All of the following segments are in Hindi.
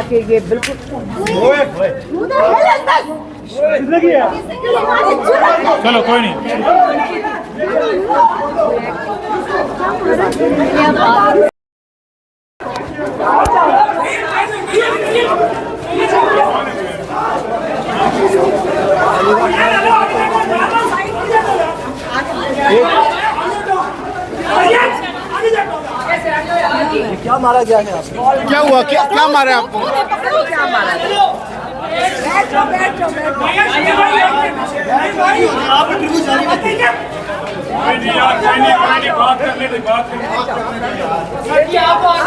कि ये बिल्कुल चलो कोई नहीं। क्या मारा गया है आपको? क्या हुआ? क्या मारा आपको? क्या मारा?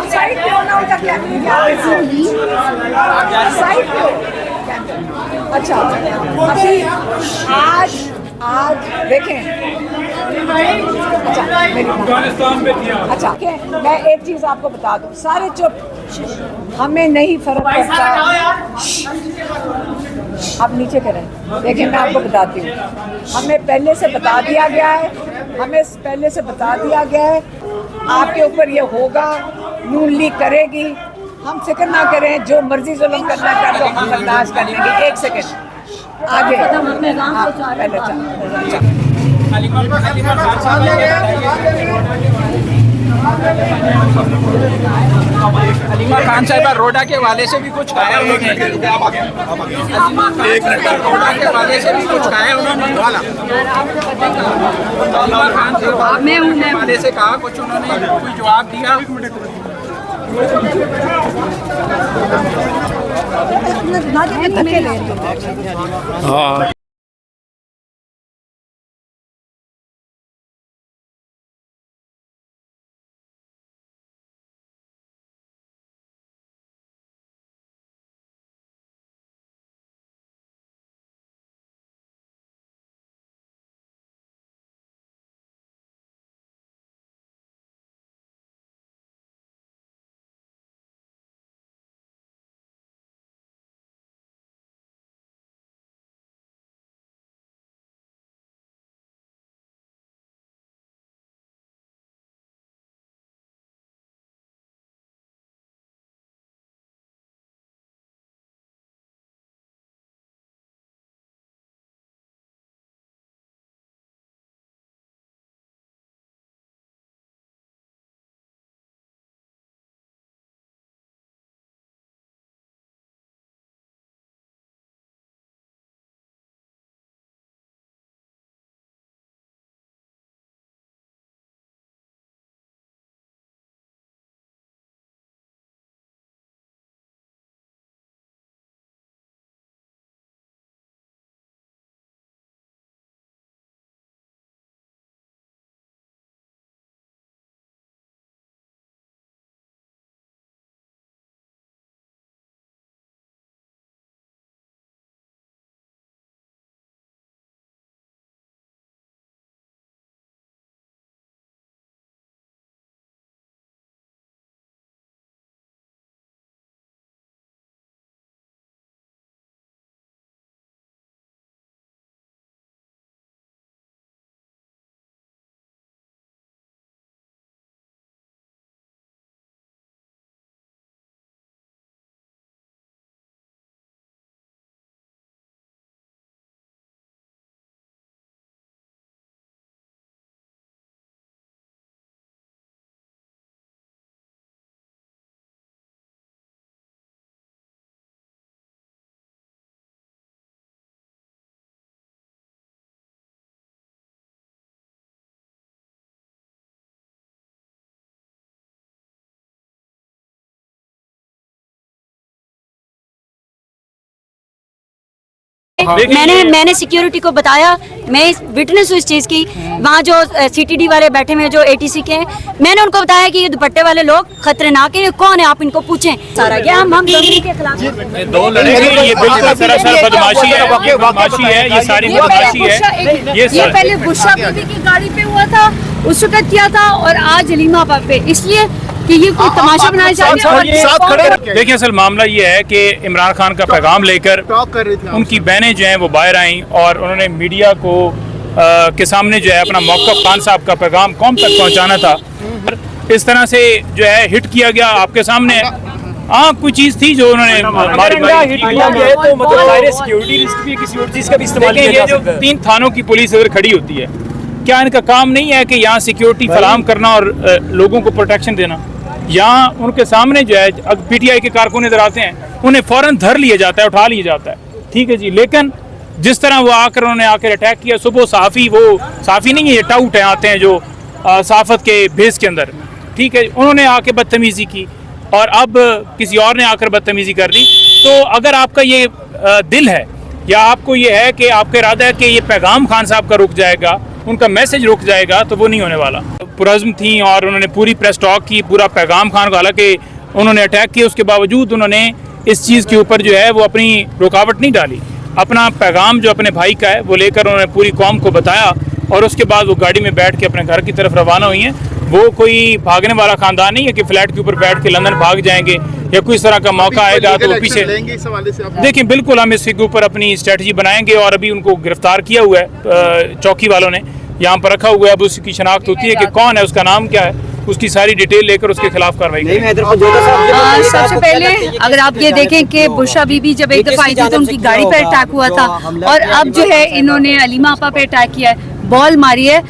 साइड पे होना होता क्या? साइड पे। अच्छा अभी आज देखें। अफगानिस्तान में किया। अच्छा मैं एक चीज आपको बता दूं, सारे चुप, हमें नहीं फर्क पड़ता। आप नीचे करें, लेकिन मैं आपको बताती हूँ, हमें पहले से बता दिया गया है, आपके ऊपर ये होगा, नून लीग करेगी, हम फिक्र ना करें, जो मर्जी जुल्म करना कर दो, हम बर्दाश्त कर लेंगे। एक सेकंड आगे पहले हलीमा खान साहिबा रोडा के वाले से भी कुछ कहा है उन्होंने। रोडा के वाले से भी कुछ कहा है उन्होंने। हलीमा खान के वाले से कहा कुछ, उन्होंने कोई जवाब दिया? हाँ मैंने सिक्योरिटी को बताया, मैं विटनेस हूँ इस चीज़ की। वहाँ जो सीटीडी वाले बैठे हुए जो एटीसी के हैं, मैंने उनको बताया कि ये दुपट्टे वाले लोग खतरनाक है, कौन है आप इनको पूछें। सारा क्या हम दोनों के खिलाफ दो लड़के, ये बिल्कुल सरासर बदमाशी है, ये सारी बदमाशी है। ये पहले बुशरा बीबी की गाड़ी पे हुआ था, उस वक्त किया था, और आज हलीमा पे, इसलिए कि ये कोई तमाशा बनाया जाए। देखिए असल मामला ये है कि इमरान खान का पैगाम लेकर उनकी बहनें जो हैं वो बाहर आईं और उन्होंने मीडिया को के सामने जो है अपना मौक़िफ़ खान साहब का पैगाम कौम तक पहुंचाना था। इस तरह से जो है हिट किया गया आपके सामने है। हाँ कोई चीज थी जो उन्होंने मारी हिट किया गया है तो मतलब ज़ाहिर सिक्योरिटी रिस्क भी किसी और चीज़ का भी इस्तेमाल देखिए किया ये जा जो सकता है। 3 थानों की पुलिस अगर खड़ी होती है, क्या इनका काम नहीं है कि यहाँ सिक्योरिटी फराहम करना और लोगों को प्रोटेक्शन देना? यहाँ उनके सामने जो है पीटीआई के कारकुन इधर आते हैं, उन्हें फौरन धर लिया जाता है, उठा लिया जाता है, ठीक है जी। लेकिन जिस तरह वो आकर उन्होंने आकर अटैक किया, सुबह साफ़ी वो साफ़ी नहीं है, ये टाउट है, आते हैं जो साफत के भेस के अंदर, ठीक है, उन्होंने आके बदतमीज़ी की और अब किसी और ने आकर बदतमीज़ी कर दी। तो अगर आपका ये दिल है या आपको ये है कि आपका इरादा है कि ये पैगाम खान साहब का रुक जाएगा, उनका मैसेज रुक जाएगा, तो वो नहीं होने वाला। पुरज़्म थी और उन्होंने पूरी प्रेस टॉक की, पूरा पैगाम खान को, हालांकि उन्होंने अटैक किया, उसके बावजूद उन्होंने इस चीज़ के ऊपर जो है वो अपनी रुकावट नहीं डाली। अपना पैगाम जो अपने भाई का है वो लेकर उन्होंने पूरी कौम को बताया और उसके बाद वो गाड़ी में बैठ के अपने घर की तरफ रवाना हुई हैं। वो कोई भागने वाला खानदान नहीं है कि फ्लैट के ऊपर बैठ के लंदन भाग जाएंगे या कोई इस तरह का मौका आएगा तो वो पीछे देखिए। बिल्कुल हम इसके ऊपर अपनी स्ट्रेटजी बनाएंगे और अभी उनको गिरफ्तार किया हुआ है चौकी वालों ने, यहाँ पर रखा हुआ है। अब उसकी शनाख्त होती है कि कौन है, उसका नाम क्या है, उसकी सारी डिटेल लेकर उसके खिलाफ कार्रवाई करेंगे। सबसे पहले अगर आप ये देखें कि बुशरा बीबी जब एक दफा आई थी तो उनकी गाड़ी पे अटैक हुआ था और अब जो है इन्होंने अलीमा आपा पे अटैक किया है, बॉल मारी है,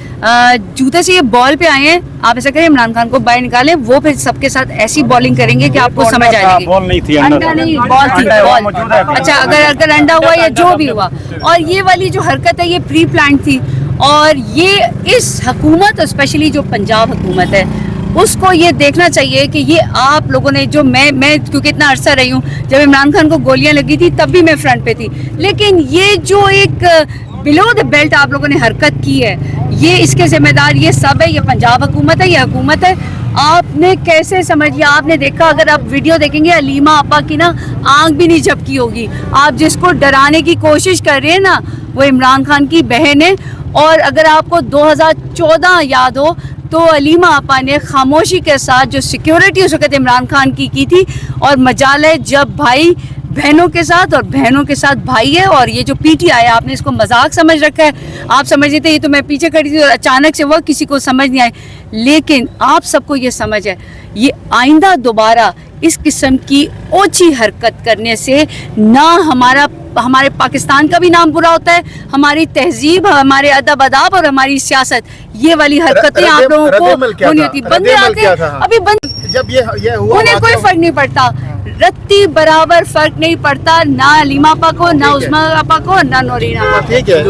जूते से ये बॉल पे आए हैं। आप ऐसा करें इमरान खान को बाहर निकालें, वो फिर सबके साथ ऐसी बॉलिंग करेंगे कि आपको समझ आएगी। बॉल नहीं थी, अंडा नहीं, बॉल थी, बॉल। अच्छा अगर अंडा हुआ या जो भी हुआ, और ये वाली जो हरकत है ये प्री प्लान थी और ये इस हुकूमत स्पेशली जो पंजाब हुकूमत है उसको ये देखना चाहिए कि ये आप लोगों ने जो मैं क्योंकि इतना अरसा रही हूँ, जब इमरान खान को गोलियां लगी थी तब भी मैं फ्रंट पे थी, लेकिन ये जो एक बिलो द बेल्ट आप लोगों ने हरकत की है, ये इसके जिम्मेदार ये सब है, ये पंजाब हुकूमत है, ये हुकूमत है। आपने कैसे समझिए, आपने देखा, अगर आप वीडियो देखेंगे अलीमा आपा की ना आंख भी नहीं झपकी होगी। आप जिसको डराने की कोशिश कर रहे हैं ना वो इमरान खान की बहन है। और अगर आपको 2014 याद हो तो अलीमा आपा ने खामोशी के साथ जो सिक्योरिटी उस वक्त इमरान खान की थी, और मजाल है जब भाई बहनों के साथ और बहनों के साथ भाई है। और ये जो पीटीआई है आपने इसको मजाक समझ रखा है, आप समझ रहे थे ये तो मैं पीछे खड़ी थी और अचानक से वो किसी को समझ नहीं आए, लेकिन आप सबको ये समझ है ये आइंदा दोबारा इस किस्म की ओछी हरकत करने से ना हमारे पाकिस्तान का भी नाम बुरा होता है, हमारी तहजीब, हमारे अदब अदाब और हमारी सियासत, ये वाली हरकतें आप लोगों को होनी होती। बंदे आते अभी जब ये हुआ उन्हें कोई फर्क नहीं पड़ता, रत्ती बराबर फर्क नहीं पड़ता, ना अलीमा आपा को, ना उस्मा आपा को, ना नौरीन आपा को। ठीक है।